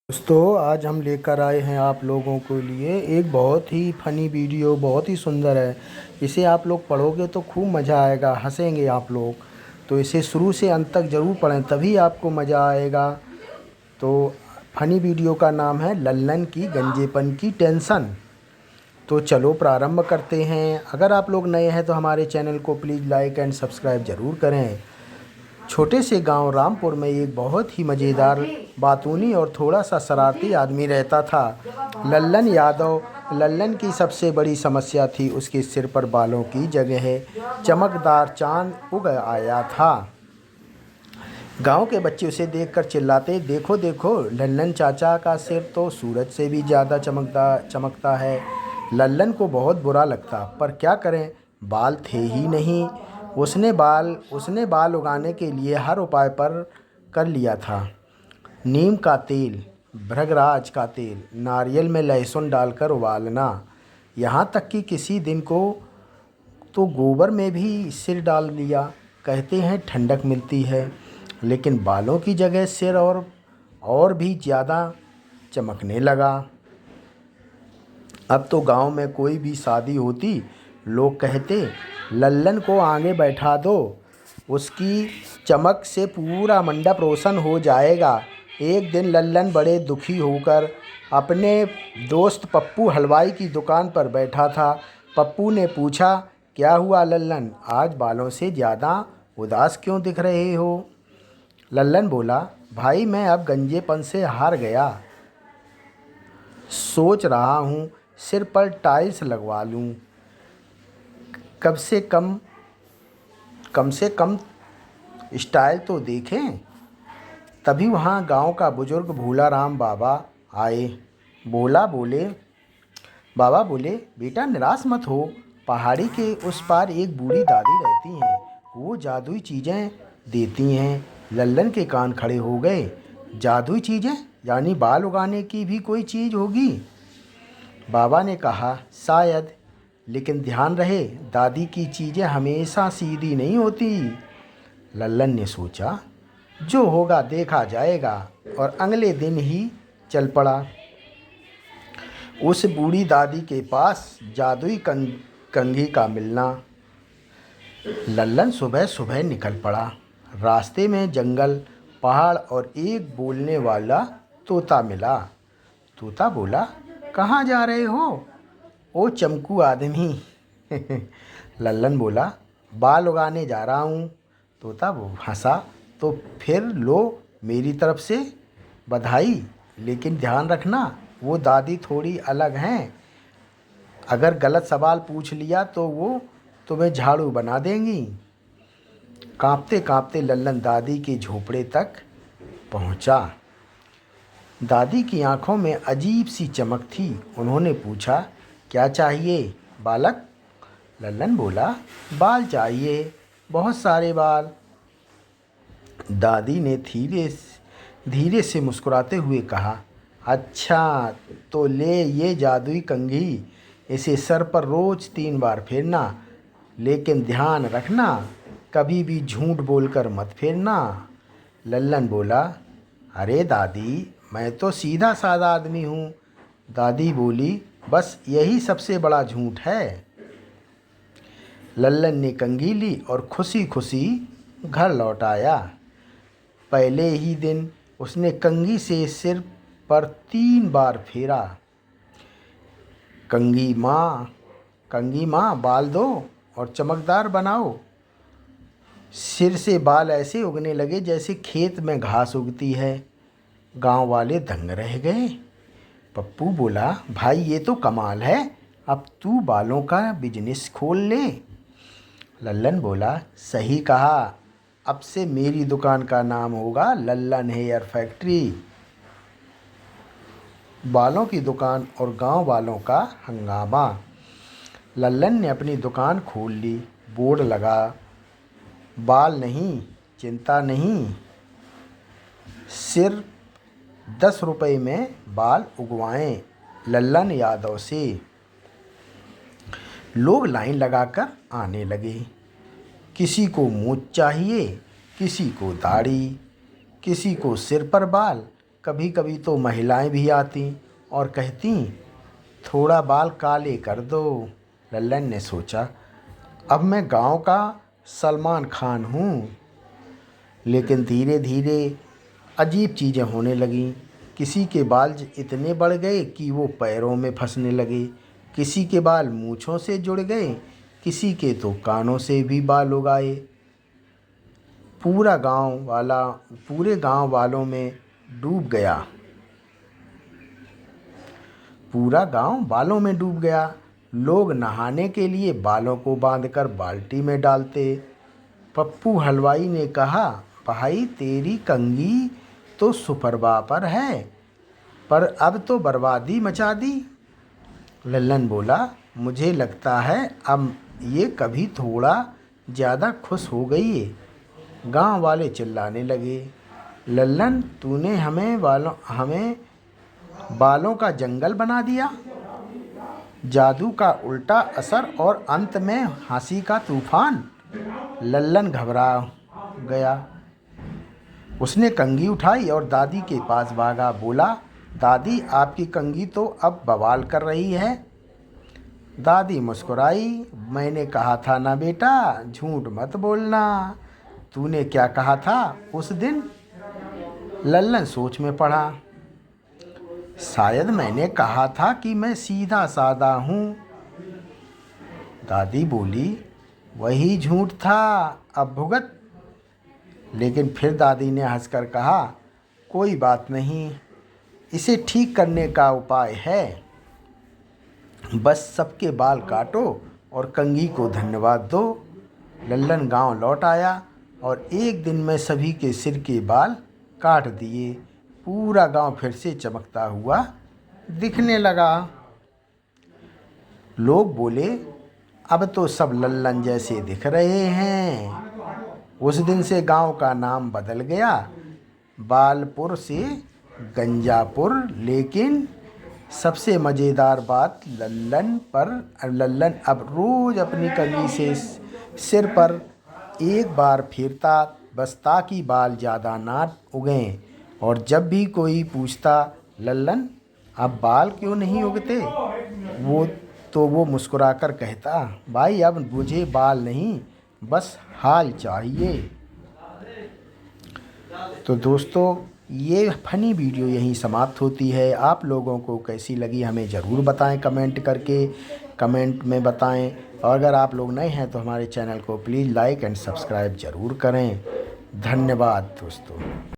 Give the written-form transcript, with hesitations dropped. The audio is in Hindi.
दोस्तों आज हम लेकर आए हैं आप लोगों के लिए एक बहुत ही फ़नी वीडियो। बहुत ही सुंदर है। इसे आप लोग पढ़ोगे तो खूब मज़ा आएगा, हंसेंगे आप लोग। तो इसे शुरू से अंत तक ज़रूर पढ़ें, तभी आपको मज़ा आएगा। तो फ़नी वीडियो का नाम है लल्लन की गंजेपन की टेंशन। तो चलो प्रारंभ करते हैं। अगर आप लोग नए हैं तो हमारे चैनल को प्लीज़ लाइक एंड सब्सक्राइब ज़रूर करें। छोटे से गांव रामपुर में एक बहुत ही मज़ेदार, बातूनी और थोड़ा सा शरारती आदमी रहता था, लल्लन यादव। लल्लन की सबसे बड़ी समस्या थी उसके सिर पर बालों की जगह चमकदार चांद उग आया था। गांव के बच्चे उसे देखकर चिल्लाते, देखो देखो, लल्लन चाचा का सिर तो सूरज से भी ज़्यादा चमकता है। लल्लन को बहुत बुरा लगता, पर क्या करें, बाल थे ही नहीं। उसने बाल उगाने के लिए हर उपाय पर कर लिया था। नीम का तेल, भृगराज का तेल, नारियल में लहसुन डालकर उबालना, यहाँ तक कि किसी दिन को तो गोबर में भी सिर डाल दिया। कहते हैं ठंडक मिलती है, लेकिन बालों की जगह सिर और भी ज़्यादा चमकने लगा। अब तो गांव में कोई भी शादी होती, लोग कहते, लल्लन को आगे बैठा दो, उसकी चमक से पूरा मंडप रोशन हो जाएगा। एक दिन लल्लन बड़े दुखी होकर अपने दोस्त पप्पू हलवाई की दुकान पर बैठा था। पप्पू ने पूछा, क्या हुआ लल्लन, आज बालों से ज़्यादा उदास क्यों दिख रहे हो? लल्लन बोला, भाई मैं अब गंजेपन से हार गया। सोच रहा हूँ सिर पर टाइल्स लगवा लूँ। कम से कम कम से कम स्टाइल तो देखें। तभी वहाँ गांव का बुजुर्ग भूला राम बाबा आए। बाबा बोले, बेटा निराश मत हो, पहाड़ी के उस पार एक बूढ़ी दादी रहती हैं, वो जादुई चीज़ें देती हैं। लल्लन के कान खड़े हो गए। जादुई चीज़ें यानी बाल उगाने की भी कोई चीज़ होगी? बाबा ने कहा, शायद, लेकिन ध्यान रहे दादी की चीज़ें हमेशा सीधी नहीं होती। लल्लन ने सोचा, जो होगा देखा जाएगा, और अगले दिन ही चल पड़ा। उस बूढ़ी दादी के पास जादुई कंघी का मिलना। लल्लन सुबह सुबह निकल पड़ा। रास्ते में जंगल, पहाड़ और एक बोलने वाला तोता मिला। तोता बोला, कहाँ जा रहे हो ओ चमकू आदमी? लल्लन बोला, बाल उगाने जा रहा हूँ। तोता वो हंसा, तो फिर लो मेरी तरफ से बधाई, लेकिन ध्यान रखना वो दादी थोड़ी अलग हैं। अगर गलत सवाल पूछ लिया तो वो तुम्हें झाड़ू बना देंगी। कांपते कांपते लल्लन दादी के झोपड़े तक पहुंचा। दादी की आंखों में अजीब सी चमक थी। उन्होंने पूछा, क्या चाहिए बालक? लल्लन बोला, बाल चाहिए, बहुत सारे बाल। दादी ने धीरे से मुस्कुराते हुए कहा, अच्छा तो ले ये जादुई कंघी, इसे सर पर रोज़ 3 बार फेरना, लेकिन ध्यान रखना कभी भी झूठ बोलकर मत फेरना। लल्लन बोला, अरे दादी, मैं तो सीधा साधा आदमी हूँ। दादी बोली, बस यही सबसे बड़ा झूठ है। लल्लन ने कंघी ली और खुशी खुशी घर लौट आया। पहले ही दिन उसने कंघी से सिर पर 3 बार फेरा। कंघी माँ बाल दो और चमकदार बनाओ। सिर से बाल ऐसे उगने लगे जैसे खेत में घास उगती है। गांव वाले दंग रह गए। पप्पू बोला, भाई ये तो कमाल है, अब तू बालों का बिजनेस खोल ले। लल्लन बोला, सही कहा, अब से मेरी दुकान का नाम होगा लल्लन हेयर फैक्ट्री। बालों की दुकान और गांव वालों का हंगामा। लल्लन ने अपनी दुकान खोल ली। बोर्ड लगा, बाल नहीं, चिंता नहीं, सिर्फ 10 रुपये में बाल उगवाएं लल्लन यादव से। लोग लाइन लगाकर आने लगे। किसी को मूंछ चाहिए, किसी को दाढ़ी, किसी को सिर पर बाल, कभी कभी तो महिलाएं भी आती और कहती, थोड़ा बाल काले कर दो। लल्लन ने सोचा, अब मैं गांव का सलमान खान हूँ। लेकिन धीरे धीरे अजीब चीज़ें होने लगीं। किसी के बाल इतने बढ़ गए कि वो पैरों में फंसने लगे, किसी के बाल मूँछों से जुड़ गए, किसी के तो कानों से भी बाल उग आए। पूरे गांव वालों में डूब गया। पूरा गांव बालों में डूब गया। लोग नहाने के लिए बालों को बांधकर बाल्टी में डालते। पप्पू हलवाई ने कहा, भाई तेरी कंघी तो सुपरवा पर है, पर अब तो बर्बादी मचा दी। लल्लन बोला, मुझे लगता है अब ये कभी थोड़ा ज़्यादा खुश हो गई है। गांव वाले चिल्लाने लगे, लल्लन तूने हमें बालों का जंगल बना दिया। जादू का उल्टा असर और अंत में हंसी का तूफान। लल्लन घबरा गया। उसने कंघी उठाई और दादी के पास भागा। बोला, दादी आपकी कंघी तो अब बवाल कर रही है। दादी मुस्कुराई। मैंने कहा था ना बेटा, झूठ मत बोलना। तूने क्या कहा था उस दिन? लल्लन सोच में पड़ा। शायद मैंने कहा था कि मैं सीधा साधा हूँ। दादी बोली, वही झूठ था, अब भुगत। लेकिन फिर दादी ने हंसकर कहा, कोई बात नहीं, इसे ठीक करने का उपाय है। बस सबके बाल काटो और कंघी को धन्यवाद दो। लल्लन गांव लौट आया और एक दिन में सभी के सिर के बाल काट दिए। पूरा गांव फिर से चमकता हुआ दिखने लगा। लोग बोले, अब तो सब लल्लन जैसे दिख रहे हैं। उस दिन से गांव का नाम बदल गया, बालपुर से गंजापुर। लेकिन सबसे मज़ेदार बात, लल्लन अब रोज़ अपनी कंघी से सिर पर एक बार फेरता, बस ताकि बाल ज़्यादा ना उगें। और जब भी कोई पूछता, लल्लन अब बाल क्यों नहीं उगते, वो मुस्कुराकर कहता, भाई अब मुझे बाल नहीं, बस हाल चाहिए। तो दोस्तों, ये फ़नी वीडियो यहीं समाप्त होती है। आप लोगों को कैसी लगी हमें ज़रूर बताएं, कमेंट में बताएं। और अगर आप लोग नए हैं तो हमारे चैनल को प्लीज़ लाइक एंड सब्सक्राइब ज़रूर करें। धन्यवाद दोस्तों।